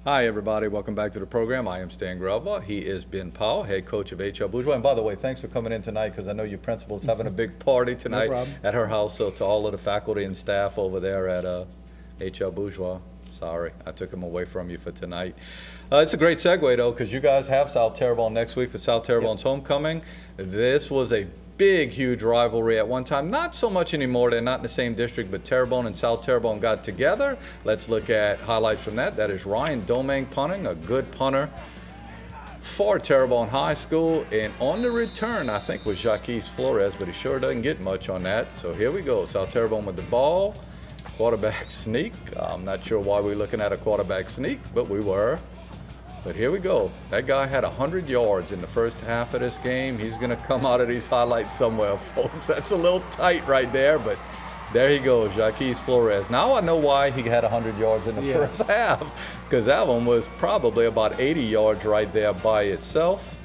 Hi, everybody. Welcome back to the program. I am Stan Gravois. He is Ben Powell, head coach of H.L. Bourgeois. And by the way, thanks for coming in tonight because I know your principal's having a big party tonight at her house. So to all of the faculty and staff over there at H.L. Bourgeois, sorry, I took him away from you for tonight. It's a great segue, though, because you guys have South Terrebonne next week for South Terrebonne's homecoming. This was a big, huge rivalry at one time. Not so much anymore. They're not in the same district, but Terrebonne and South Terrebonne got together. Let's look at highlights from that. That is Ryan Domingue punting, a good punter for Terrebonne High School. And on the return, I think, was Jacques Flores, but he sure doesn't get much on that. So here we go. South Terrebonne with the ball. Quarterback sneak. I'm not sure why we're looking at a quarterback sneak, but we were. But here we go. That guy had 100 yards in the first half of this game. He's going to come out of these highlights somewhere, folks. That's a little tight right there, but there he goes, Jacques Flores. Now I know why he had 100 yards in the first half, because that one was probably about 80 yards right there by itself.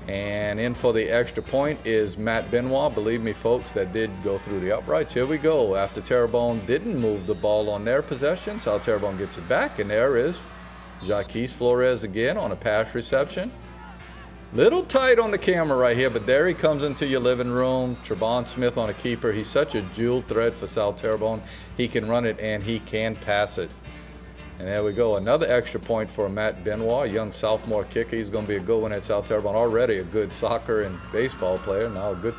And in for the extra point is Matt Benoit. Believe me, folks, that did go through the uprights. Here we go. After Terrebonne didn't move the ball on their possession, South Terrebonne gets it back, and there is Jacques Flores again on a pass reception. Little tight on the camera right here, but there he comes into your living room. Terrebonne Smith on a keeper. He's such a dual threat for South Terrebonne. He can run it and he can pass it. And there we go. Another extra point for Matt Benoit, a young sophomore kicker. He's going to be a good one at South Terrebonne. Already a good soccer and baseball player. Now a good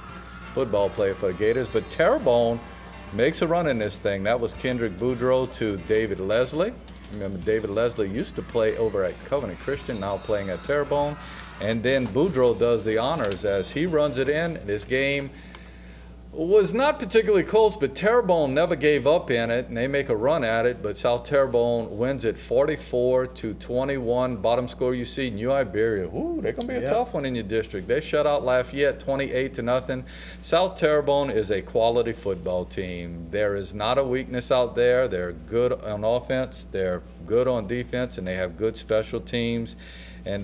football player for the Gators. But Terrebonne makes a run in this thing. That was Kendrick Boudreau to David Leslie. Remember, David Leslie used to play over at Covenant Christian, now playing at Terrebonne. And then Boudreau does the honors as he runs it in. This game was not particularly close, but Terrebonne never gave up in it, and they make a run at it. But South Terrebonne wins it 44-21. Bottom score you see, New Iberia. Ooh, they're going to be a tough one in your district. They shut out Lafayette 28-0. South Terrebonne is a quality football team. There is not a weakness out there. They're good on offense. They're good on defense, and they have good special teams. And,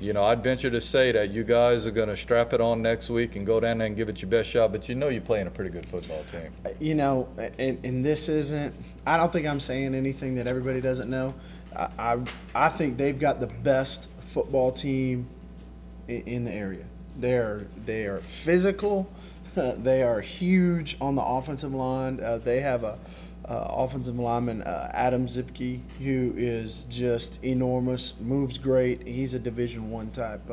you know, I'd venture to say that you guys are going to strap it on next week and go down there and give it your best shot. But you know you're playing a pretty good football team. You know, and this isn't – I don't think I'm saying anything that everybody doesn't know. I think they've got the best football team in the area. They are physical. They are huge on the offensive line. They have a offensive lineman, Adam Zipke, who is just enormous, moves great. He's a Division I type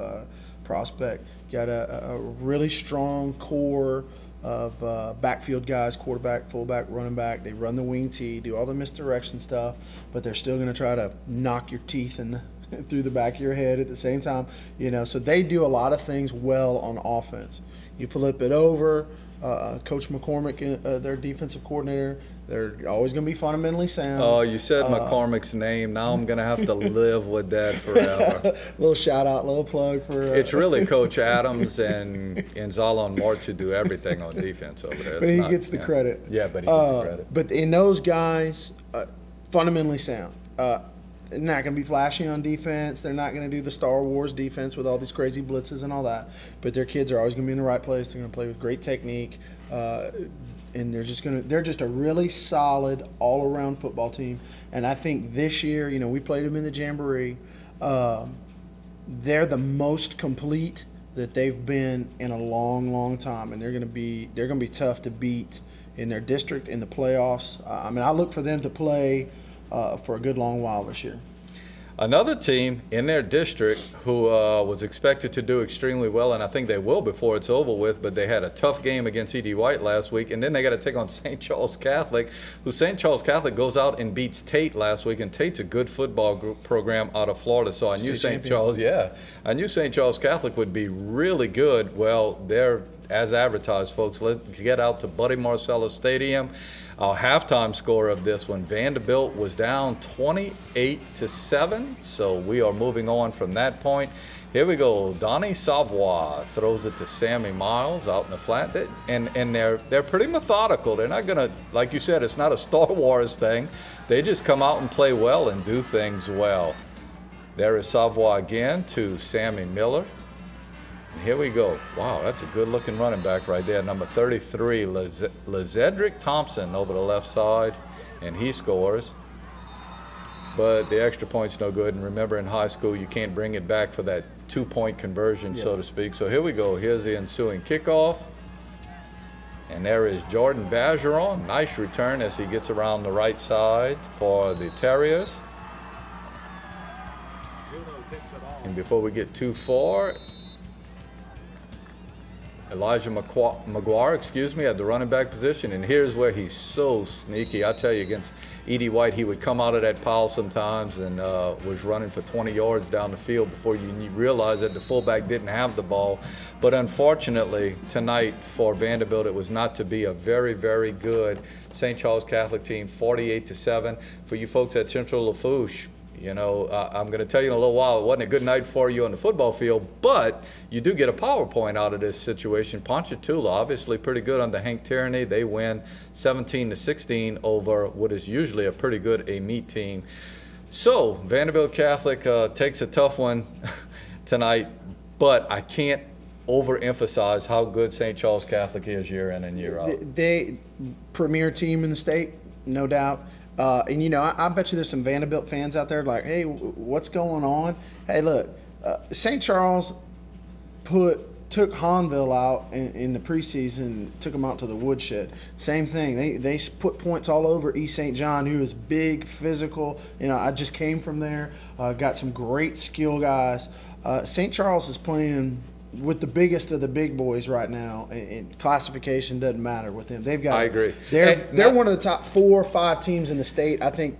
prospect. Got a really strong core of backfield guys, quarterback, fullback, running back. They run the wing tee, do all the misdirection stuff, but they're still going to try to knock your teeth through the back of your head at the same time. You know, so they do a lot of things well on offense. You flip it over. Coach McCormick, their defensive coordinator, they're always going to be fundamentally sound. Oh, you said McCormick's name. Now I'm going to have to live with that forever. Little shout out, little plug for. It's really Coach Adams and Zalon Mort to do everything on defense over there. But he gets the credit. Yeah, but he gets the credit. But in those guys, fundamentally sound. They're not going to be flashy on defense. They're not going to do the Star Wars defense with all these crazy blitzes and all that. But their kids are always going to be in the right place. They're going to play with great technique, and they're just a really solid all-around football team. And I think this year, you know, we played them in the Jamboree. They're the most complete that they've been in a long, long time, and they're going to be tough to beat in their district in the playoffs. I mean, I look for them to play for a good long while this year. Another team in their district who was expected to do extremely well, and I think they will before it's over with, but they had a tough game against E.D. White last week, and then they got to take on St. Charles Catholic, who St. Charles Catholic goes out and beats Tate last week, and Tate's a good football program out of Florida, so I knew St. Charles, I knew St. Charles Catholic would be really good. Well, they're, as advertised, folks, let's get out to Buddy Marcellus Stadium. Our halftime score of this one, Vandebilt was down 28-7, so we are moving on from that point. Here we go. Donnie Savoie throws it to Sammy Miles out in the flat, and they're pretty methodical. They're not going to, like you said, it's not a Star Wars thing. They just come out and play well and do things well. There is Savoie again to Sammy Miller. And here we go. Wow, that's a good-looking running back right there. Number 33, Lezedrick Thompson over the left side, and he scores. but the extra point's no good. And remember, in high school, you can't bring it back for that 2-point conversion, so to speak. So here we go. Here's the ensuing kickoff. And there is Jordan Bergeron. Nice return as he gets around the right side for the Terriers. And before we get too far, Elijah McGuire, at the running back position. And here's where he's so sneaky. I tell you, against Edie White, he would come out of that pile sometimes and was running for 20 yards down the field before you realize that the fullback didn't have the ball. But unfortunately, tonight for Vandebilt, it was not to be. A very, very good St. Charles Catholic team, 48-7. For you folks at Central Lafourche, you know, I'm going to tell you in a little while, it wasn't a good night for you on the football field, but you do get a PowerPoint out of this situation. Ponchatoula, obviously pretty good under Hank Tierney. They win 17-16 over what is usually a pretty good A-Meet team. So Vandebilt Catholic takes a tough one tonight, but I can't overemphasize how good St. Charles Catholic is year in and year out. They premier team in the state, no doubt. And, you know, I bet you there's some Vandebilt fans out there like, hey, what's going on? Hey, look, St. Charles took Hanville out in the preseason, took them out to the woodshed. Same thing. They put points all over East St. John, who is big, physical. You know, I just came from there, got some great skill guys. St. Charles is playing with the biggest of the big boys right now, and classification doesn't matter with them. They've got. I agree. They're one of the top 4 or 5 teams in the state, I think,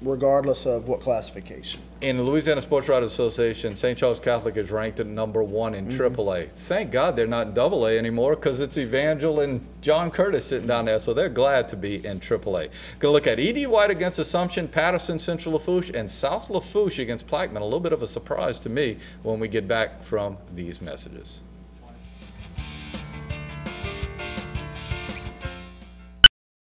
regardless of what classification. In the Louisiana Sports Writers Association, St. Charles Catholic is ranked at #1 in AAA. Thank God they're not in AA anymore, because it's Evangel and John Curtis sitting down there, so they're glad to be in AAA. Going to look at E.D. White against Assumption, Patterson, Central Lafourche, and South Lafourche against Plaquemine. A little bit of a surprise to me when we get back from these messages.